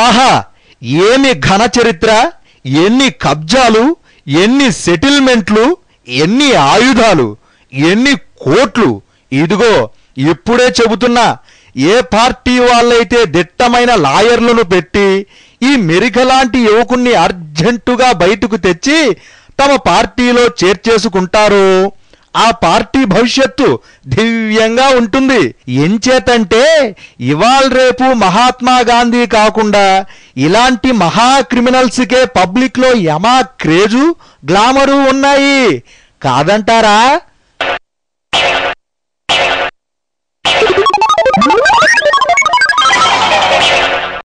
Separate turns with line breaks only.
ఆహా, ఏమి ఘన చరిత్ర! ఎన్ని కబ్జాలు, ఎన్ని సెటిల్మెంట్లు, ఎన్ని ఆయుధాలు, ఎన్ని కోట్లు! ఇదిగో ఇప్పుడే చెబుతున్నా, ఏ పార్టీ వాళ్ళైతే దిట్టమైన లాయర్లను పెట్టి ఈ మెరికలాంటి యువకుణ్ణి అర్జెంటుగా బయటకు తెచ్చి తమ పార్టీలో చేర్చేసుకుంటారో ఆ పార్టీ భవిష్యత్తు దివ్యంగా ఉంటుంది. ఎంచేతంటే ఇవాళ రేపు మహాత్మా గాంధీ కాకుండా ఇలాంటి మహా క్రిమినల్స్కే పబ్లిక్లో యమా క్రేజు, గ్లామరు ఉన్నాయి. కాదంటారా?